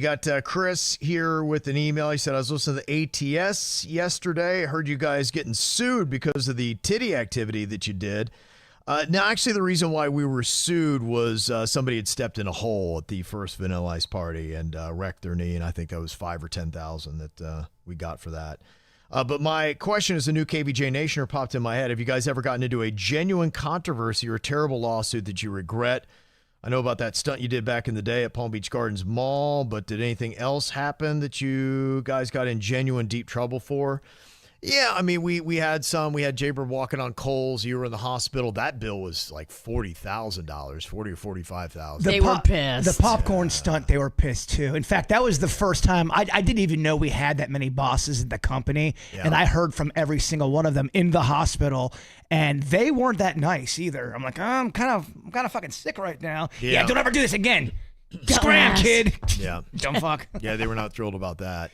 You got Chris here with an email. He said, I was listening to ATS yesterday. I heard you guys getting sued because of the titty activity that you did. Now, actually, the reason why we were sued was somebody had stepped in a hole at the first Vanilla Ice party and wrecked their knee, and I think that was $5,000 or $10,000 that we got for that. But my question as a new KVJ Nationer popped in my head. Have you guys ever gotten into a genuine controversy or a terrible lawsuit that you regret? I know about that stunt you did back in the day at Palm Beach Gardens Mall, but did anything else happen that you guys got in genuine deep trouble for? Yeah, I mean, we had some. We had Jaybird walking on coals. You were in the hospital. That bill was like $40,000, $40,000 or $45,000. They were pissed. The popcorn stunt, they were pissed too. In fact, that was the first time I didn't even know we had that many bosses at the company, and I heard from every single one of them in the hospital, and they weren't that nice either. I'm like, I'm kind of fucking sick right now. Yeah, don't ever do this again. Scram, kid. Yeah, dumb fuck. Yeah, they were not thrilled about that.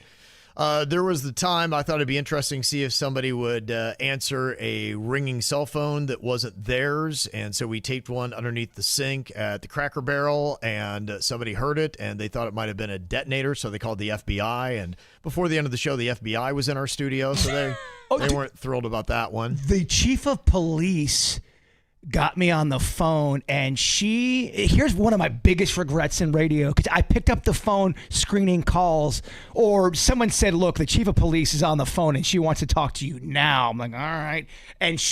There was the time I thought it'd be interesting to see if somebody would answer a ringing cell phone that wasn't theirs. And so we taped one underneath the sink at the Cracker Barrel, and somebody heard it and they thought it might have been a detonator. So they called the FBI. And before the end of the show, the FBI was in our studio. So they weren't thrilled about that one. The chief of police got me on the phone, and here's one of my biggest regrets in radio, because I picked up the phone screening calls, or someone said, look, the chief of police is on the phone and she wants to talk to you now. I'm like, all right. And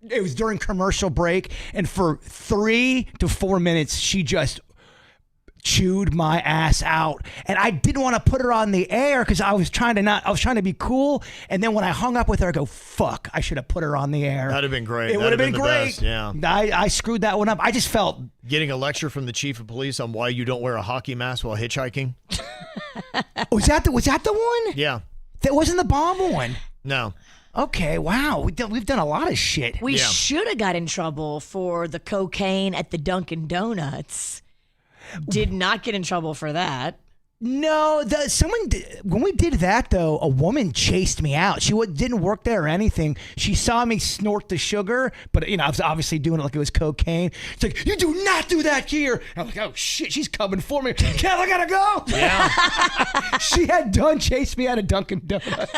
it was during commercial break, and for 3 to 4 minutes she just chewed my ass out, and I didn't want to put her on the air because I was trying to be cool. And then when I hung up with her, I go, fuck, I should have put her on the air. That'd have been great. It would have been great. Best, yeah, I screwed that one up. I just felt getting a lecture from the chief of police on why you don't wear a hockey mask while hitchhiking. Was that the one? Yeah, that wasn't the bomb one. No. Okay, wow. We've done a lot of shit. We should have got in trouble for the cocaine at the Dunkin' Donuts. Did not get in trouble for that. No, when we did that, though, a woman chased me out. She didn't work there or anything. She saw me snort the sugar, but I was obviously doing it like it was cocaine. It's like, you do not do that here. I'm like, oh shit, she's coming for me. Cal, I gotta go. Yeah. She had done chased me out of Dunkin' Donuts.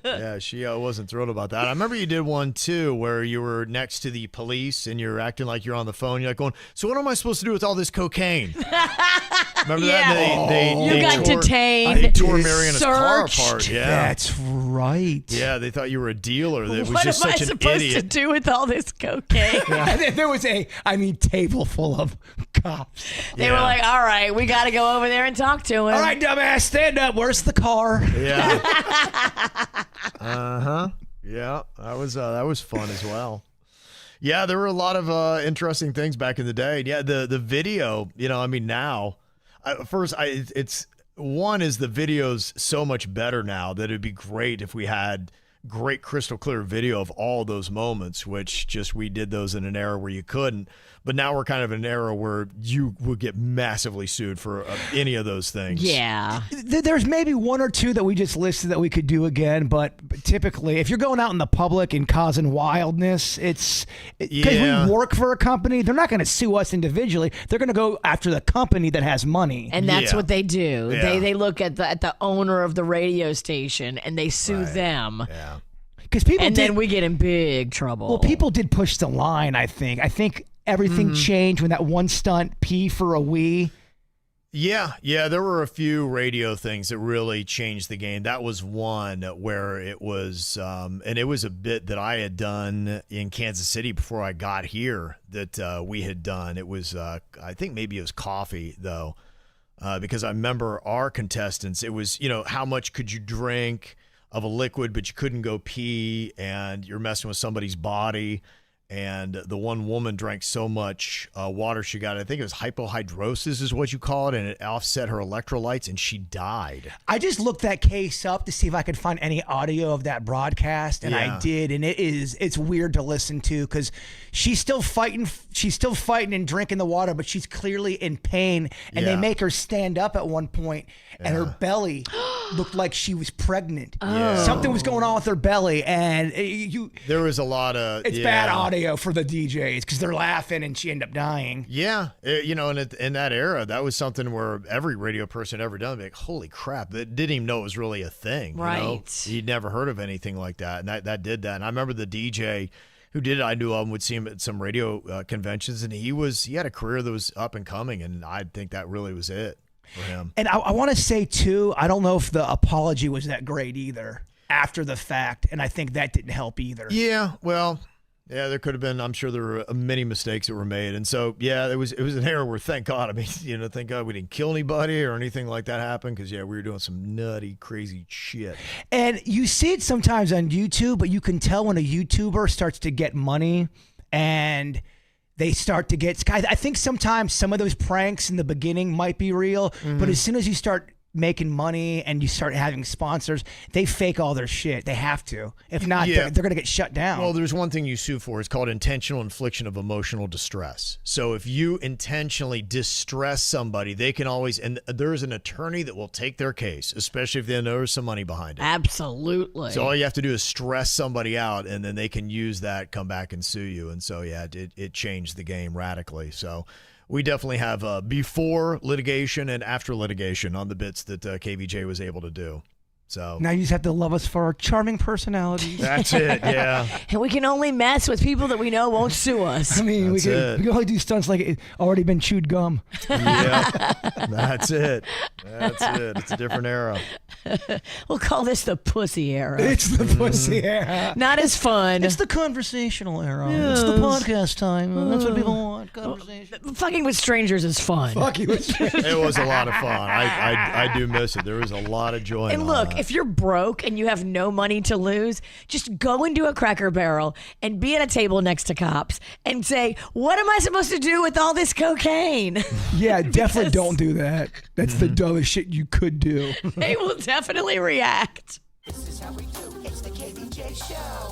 Yeah, she wasn't thrilled about that. I remember you did one, too, where you were next to the police and you're acting like you're on the phone. You're like going, so what am I supposed to do with all this cocaine? Remember that? They got detained. They tore Marion's car apart. Yeah, that's right. Yeah, they thought you were a dealer. That was just what such am I an supposed idiot. to do with all this cocaine? And then there was a table full of cops. They were like, all right, we got to go over there and talk to him. All right, dumbass, stand up. Where's the car? Yeah. Yeah, that was fun as well. Yeah, there were a lot of interesting things back in the day. Yeah, the video, now, it's one is the video's so much better now that it'd be great if we had great crystal clear video of all those moments, which just we did those in an era where you couldn't. But now we're kind of in an era where you would get massively sued for any of those things. Yeah. There's maybe one or two that we just listed that we could do again, but typically, if you're going out in the public and causing wildness, because we work for a company, they're not going to sue us individually. They're going to go after the company that has money. And that's what they do. Yeah. They look at the owner of the radio station and they sue them. Yeah. Then we get in big trouble. Well, people did push the line, I think. I think everything changed when that one stunt, P for a Wee. Yeah, there were a few radio things that really changed the game. That was one where it was, and it was a bit that I had done in Kansas City before I got here that we had done. It was, I think maybe it was coffee, though, because I remember our contestants, it was, how much could you drink of a liquid, but you couldn't go pee, and you're messing with somebody's body. And the one woman drank so much water she got, I think it was hypohidrosis is what you call it, and it offset her electrolytes, and she died. I just looked that case up to see if I could find any audio of that broadcast, and I did, and it's weird to listen to because she's still fighting and drinking the water, but she's clearly in pain, and they make her stand up at one point, and her belly looked like she was pregnant. Something was going on with her belly, and there was a lot of bad audio. audio for the DJs because they're laughing and she ended up dying. Yeah, and in that era, that was something where every radio person ever done, like, holy crap, they didn't even know it was really a thing. Right. He'd never heard of anything like that, and that did that. And I remember the DJ who did it, I knew of him, would see him at some radio conventions, and he had a career that was up and coming, and I think that really was it for him. And I want to say, too, I don't know if the apology was that great either after the fact, and I think that didn't help either. Yeah, well, yeah, there could have been. I'm sure there were many mistakes that were made, and so it was an era where, thank God, I mean, thank God we didn't kill anybody or anything like that happened, because we were doing some nutty, crazy shit. And you see it sometimes on YouTube, but you can tell when a YouTuber starts to get money and they start to get. I think sometimes some of those pranks in the beginning might be real, but as soon as you start making money and you start having sponsors, they fake all their shit. They have to. If not, they're going to get shut down. Well, there's one thing you sue for. It's called intentional infliction of emotional distress. So if you intentionally distress somebody, they can always, and there's an attorney that will take their case, especially if they know there's some money behind it. Absolutely. So all you have to do is stress somebody out, and then they can use that, come back and sue you. And so, it changed the game radically. So we definitely have before litigation and after litigation on the bits that KVJ was able to do. So now you just have to love us for our charming personalities. That's it, yeah. And we can only mess with people that we know won't sue us. I mean, we can only do stunts like it already been chewed gum. Yeah, that's it. That's it. It's a different era. We'll call this the pussy era. It's the pussy era. Not as fun. It's the conversational era. It's the podcast time. That's what people want. Conversation. Fucking with strangers is fun. Fucking with strangers. It was a lot of fun. I do miss it. There was a lot of joy. And look, if you're broke and you have no money to lose, just go into a Cracker Barrel and be at a table next to cops and say, what am I supposed to do with all this cocaine? Yeah, definitely don't do that. That's the dumbest shit you could do. They will definitely react. This is how we do. It's the KVJ show.